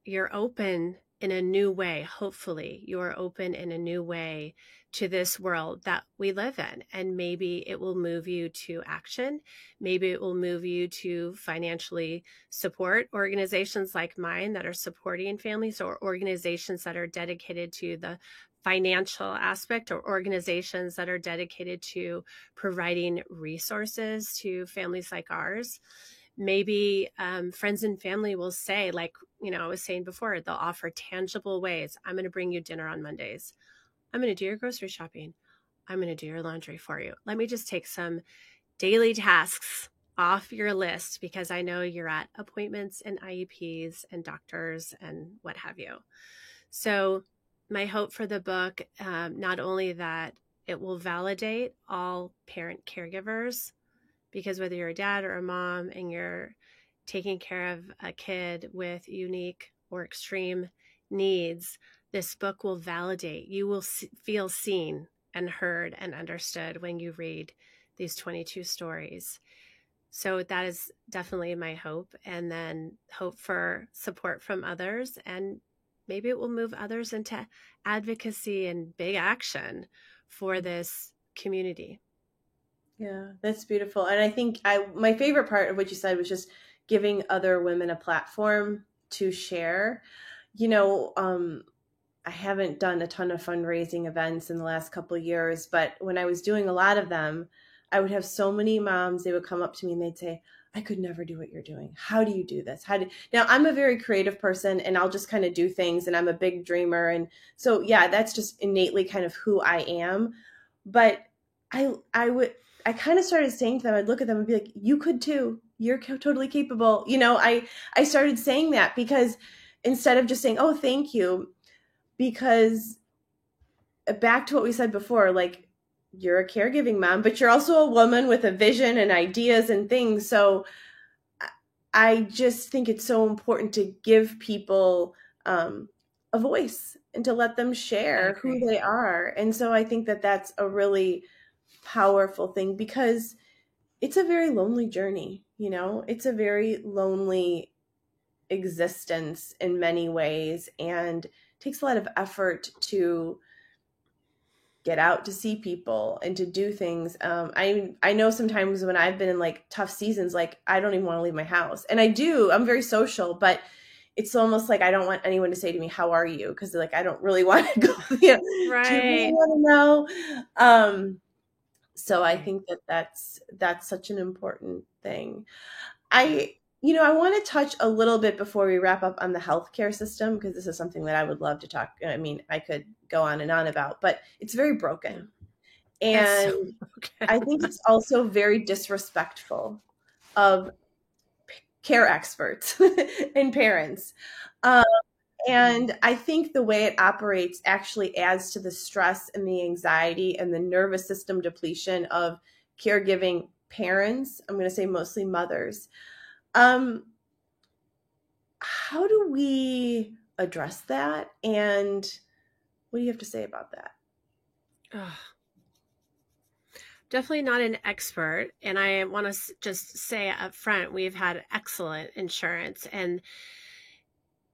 you're open in a new way. Hopefully you are open in a new way to this world that we live in. And maybe it will move you to action. Maybe it will move you to financially support organizations like mine that are supporting families, or organizations that are dedicated to the financial aspect, or organizations that are dedicated to providing resources to families like ours. Maybe friends and family will say, like, I was saying before, they'll offer tangible ways. I'm going to bring you dinner on Mondays. I'm going to do your grocery shopping. I'm going to do your laundry for you. Let me just take some daily tasks off your list, because I know you're at appointments and IEPs and doctors and what have you. So my hope for the book, not only that it will validate all parent caregivers, because whether you're a dad or a mom and you're taking care of a kid with unique or extreme needs, this book will validate. You will feel seen and heard and understood when you read these 22 stories. So that is definitely my hope. And then hope for support from others. And maybe it will move others into advocacy and big action for this community. Yeah, that's beautiful. And I think my favorite part of what you said was just giving other women a platform to share. I haven't done a ton of fundraising events in the last couple of years, but when I was doing a lot of them, I would have so many moms, they would come up to me and they'd say, I could never do what you're doing. How do you do this? Now I'm a very creative person, and I'll just kind of do things, and I'm a big dreamer. And so, yeah, that's just innately kind of who I am. But I kind of started saying to them, I'd look at them and be like, you could too. You're totally capable. I started saying that, because instead of just saying, oh, thank you, because back to what we said before, like, you're a caregiving mom, but you're also a woman with a vision and ideas and things. So I just think it's so important to give people a voice and to let them share who they are. And so I think that that's a really powerful thing, because it's a very lonely journey. It's a very lonely existence in many ways, and it takes a lot of effort to get out to see people and to do things. I know sometimes when I've been in like tough seasons, like I don't even want to leave my house, and I'm very social, but it's almost like I don't want anyone to say to me, how are you? Because like, I don't really want to go, Right. Do you really want to know? So I think that that's such an important thing. I want to touch a little bit before we wrap up on the healthcare system, because this is something that I would love to talk. I mean, I could go on and on about, but it's very broken. And so I think it's also very disrespectful of care experts and parents. And I think the way it operates actually adds to the stress and the anxiety and the nervous system depletion of caregiving parents. I'm going to say mostly mothers. How do we address that? And what do you have to say about that? Definitely not an expert. And I want to just say up front, we've had excellent insurance, and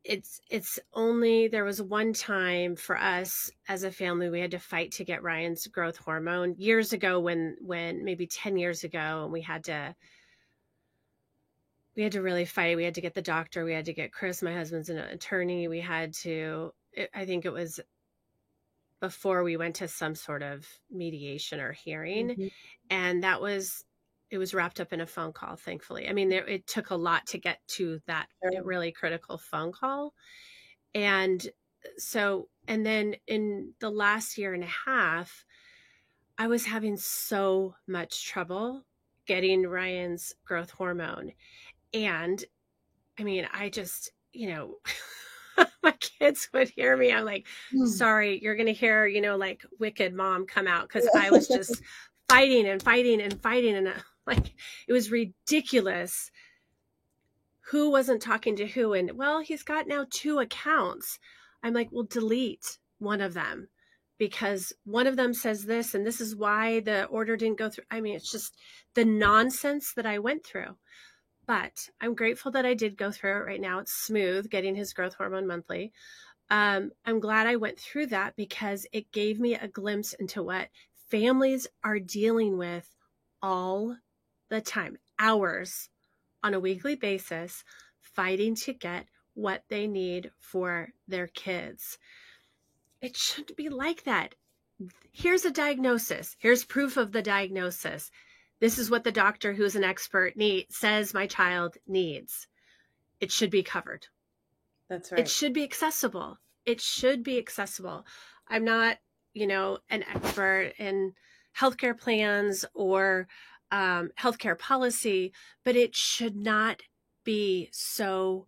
it's only, there was one time for us as a family, we had to fight to get Ryan's growth hormone years ago, when maybe 10 years ago, and we had to really fight. We had to get the doctor. We had to get Chris, my husband's an attorney. We had to, I think it was before we went to some sort of mediation or hearing. Mm-hmm. And it was wrapped up in a phone call, thankfully. I mean, it took a lot to get to that really critical phone call. And so, and then in the last year and a half, I was having so much trouble getting Ryan's growth hormone. And I mean, I just, my kids would hear me. I'm like, sorry, you're going to hear, like wicked mom come out. Cause I was just fighting and fighting and fighting. And like, it was ridiculous. Who wasn't talking to who? And well, he's got now 2 accounts. I'm like, well, delete one of them, because one of them says this, and this is why the order didn't go through. I mean, it's just the nonsense that I went through. But I'm grateful that I did go through it. Right now, it's smooth getting his growth hormone monthly. I'm glad I went through that because it gave me a glimpse into what families are dealing with all the time, hours on a weekly basis, fighting to get what they need for their kids. It shouldn't be like that. Here's a diagnosis. Here's proof of the diagnosis. This is what the doctor, who's an expert, says my child needs. It should be covered. That's right. It should be accessible. It should be accessible. I'm not, an expert in healthcare plans or healthcare policy, but it should not be so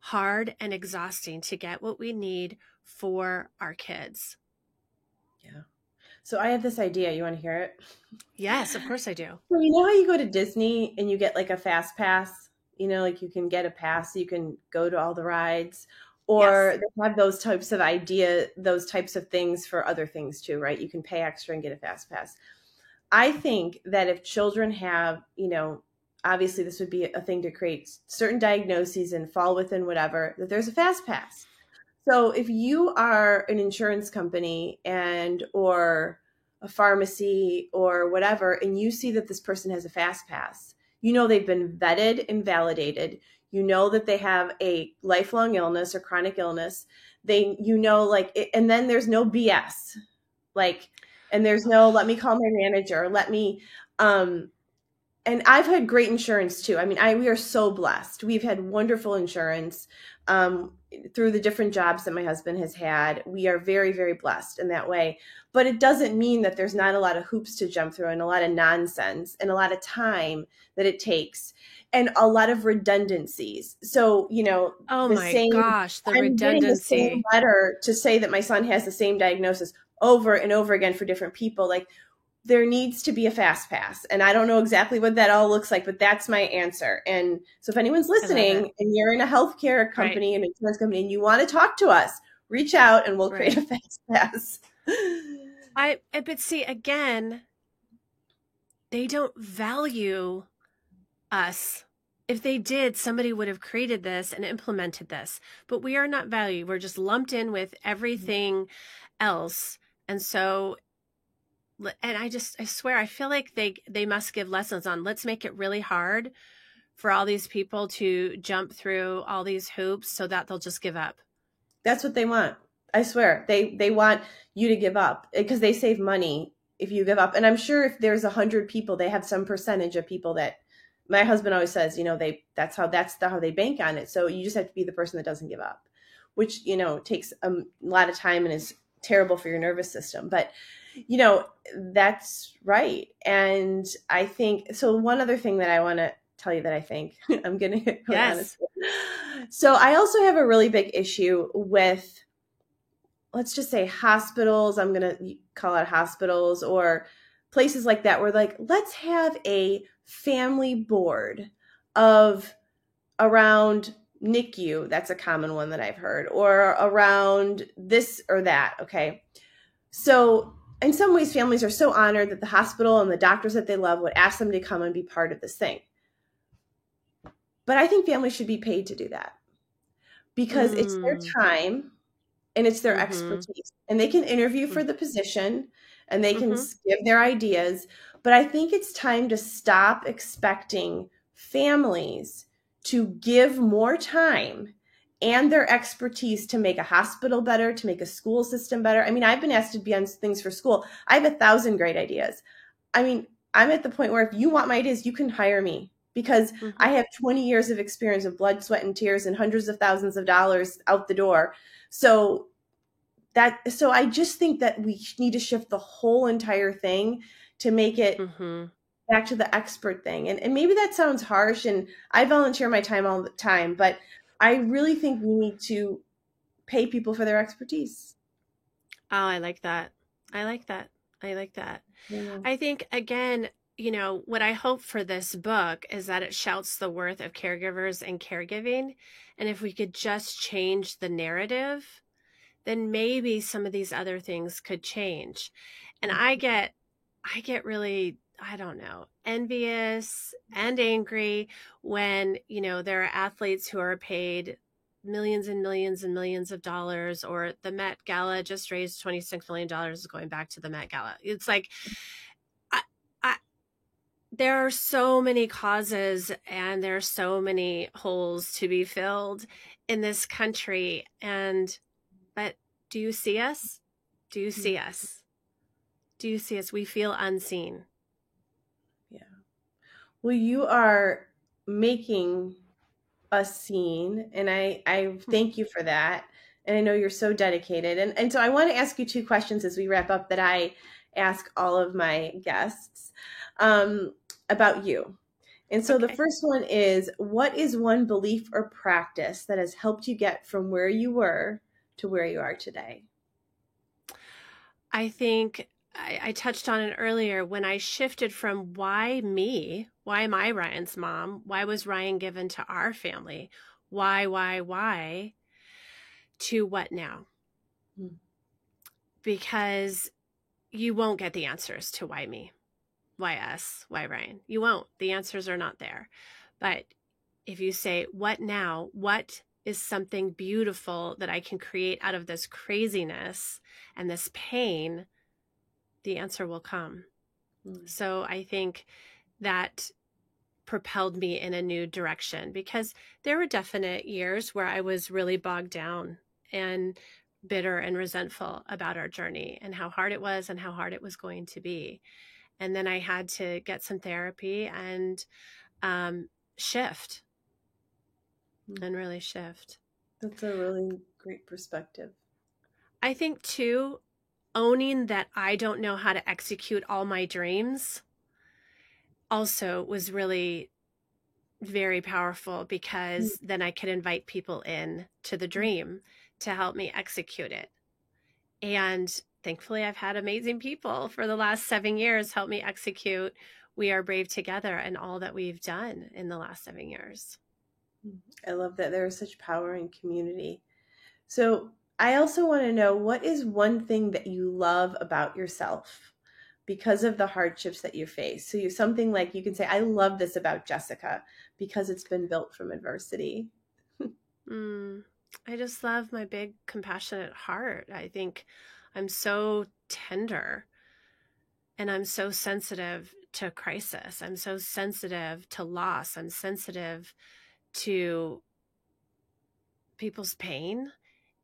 hard and exhausting to get what we need for our kids. Yeah. So I have this idea. You want to hear it? Yes, of course I do. So you know how you go to Disney and you get like a fast pass? Like you can get a pass, so you can go to all the rides. Or Yes. they have those types of things for other things too, right? You can pay extra and get a fast pass. I think that if children have, obviously this would be a thing to create certain diagnoses and fall within whatever, that there's a fast pass. So if you are an insurance company or a pharmacy or whatever, and you see that this person has a fast pass, they've been vetted and validated. That they have a lifelong illness or chronic illness. And then there's no BS. And there's no, let me call my manager, and I've had great insurance too. I mean, we are so blessed. We've had wonderful insurance through the different jobs that my husband has had. We are very, very blessed in that way. But it doesn't mean that there's not a lot of hoops to jump through and a lot of nonsense and a lot of time that it takes and a lot of redundancies. So, oh my gosh, the redundancy. The same letter to say that my son has the same diagnosis over and over again for different people. There needs to be a fast pass. And I don't know exactly what that all looks like, but that's my answer. And so if anyone's listening and you're in a healthcare company, an insurance company, and you want to talk to us, reach out and we'll create a fast pass. But see, again, they don't value us. If they did, somebody would have created this and implemented this, but we are not valued. We're just lumped in with everything else. And so, and I swear, I feel like they must give lessons on, let's make it really hard for all these people to jump through all these hoops so that they'll just give up. That's what they want. I swear they want you to give up because they save money if you give up. And I'm sure if there's 100 people, they have some percentage of people that my husband always says, that's how they bank on it. So you just have to be the person that doesn't give up, which, takes a lot of time and is terrible for your nervous system. But that's right. And I think, so one other thing that I want to tell you that I think I'm going to get really honest with. So I also have a really big issue with, let's just say hospitals. I'm going to call it hospitals or places like that where let's have a family board of around NICU. That's a common one that I've heard, or around this or that. Okay. So in some ways, families are so honored that the hospital and the doctors that they love would ask them to come and be part of this thing. But I think families should be paid to do that because it's their time and it's their expertise. And they can interview for the position and they can give their ideas. But I think it's time to stop expecting families to give more time and their expertise to make a hospital better, to make a school system better. I mean, I've been asked to be on things for school. I have 1,000 great ideas. I mean, I'm at the point where if you want my ideas, you can hire me because I have 20 years of experience of blood, sweat, and tears and hundreds of thousands of dollars out the door. So I just think that we need to shift the whole entire thing to make it back to the expert thing. And maybe that sounds harsh, and I volunteer my time all the time, but I really think we need to pay people for their expertise. Oh, I like that. Yeah. I think, again, what I hope for this book is that it shouts the worth of caregivers and caregiving. And if we could just change the narrative, then maybe some of these other things could change. And I get really, I don't know, envious and angry when, there are athletes who are paid millions and millions and millions of dollars, or the Met Gala just raised $26 million going back to the Met Gala. It's like, there are so many causes and there are so many holes to be filled in this country. But do you see us? Do you see us? Do you see us? We feel unseen. Yeah. Well, you are making us seen, and I thank you for that. And I know you're so dedicated. And so I want to ask you two questions as we wrap up that I ask all of my guests about you. And so the first one is, what is one belief or practice that has helped you get from where you were to where you are today? I think I touched on it earlier when I shifted from why me? Why am I Ryan's mom? Why was Ryan given to our family? Why? To what now? Because you won't get the answers to why me, why us, why Ryan. You won't. The answers are not there. But if you say, what now? What is something beautiful that I can create out of this craziness and this pain? The answer will come. So I think that propelled me in a new direction, because there were definite years where I was really bogged down and bitter and resentful about our journey and how hard it was and how hard it was going to be. And then I had to get some therapy and shift and really shift. That's a really great perspective. I think too, owning that I don't know how to execute all my dreams also was really very powerful, because then I could invite people in to the dream to help me execute it. And thankfully, I've had amazing people for the last 7 years help me execute We Are Brave Together and all that we've done in the last 7 years. I love that there is such power in community. So I also want to know, what is one thing that you love about yourself because of the hardships that you face? So you something like you can say, I love this about Jessica because it's been built from adversity. I just love my big compassionate heart. I think I'm so tender and I'm so sensitive to crisis. I'm so sensitive to loss. I'm sensitive to people's pain,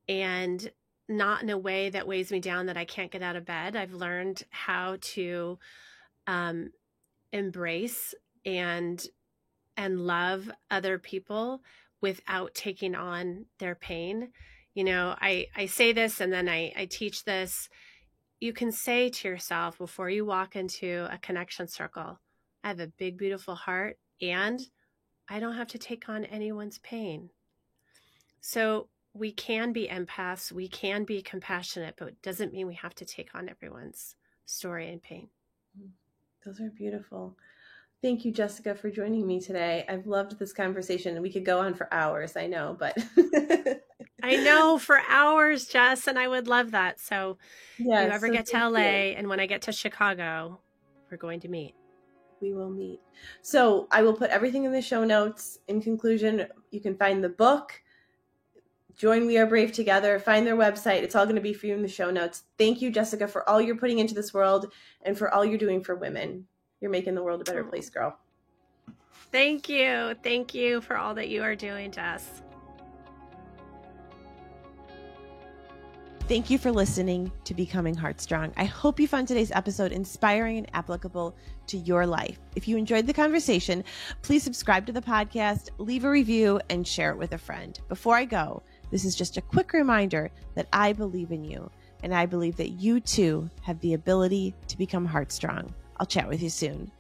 and not in a way that weighs me down that I can't get out of bed. I've learned how to embrace and love other people without taking on their pain. You know, I say this and then I teach this. You can say to yourself before you walk into a connection circle, I have a big, beautiful heart and I don't have to take on anyone's pain. So we can be empaths, we can be compassionate, but it doesn't mean we have to take on everyone's story and pain. Those are beautiful. Thank you, Jessica, for joining me today. I've loved this conversation. We could go on for hours, I know, but I know, for hours, Jess, and I would love that. So yeah, if you ever get to LA and when I get to Chicago, we're going to meet. We will meet. So I will put everything in the show notes. In conclusion, you can find the book, join We Are Brave Together, find their website. It's all going to be for you in the show notes. Thank you, Jessica, for all you're putting into this world and for all you're doing for women. You're making the world a better place, girl. Thank you. Thank you for all that you are doing, Jess. Thank you for listening to Becoming Heartstrong. I hope you found today's episode inspiring and applicable to your life. If you enjoyed the conversation, please subscribe to the podcast, leave a review, and share it with a friend. Before I go, this is just a quick reminder that I believe in you, and I believe that you too have the ability to become heartstrong. I'll chat with you soon.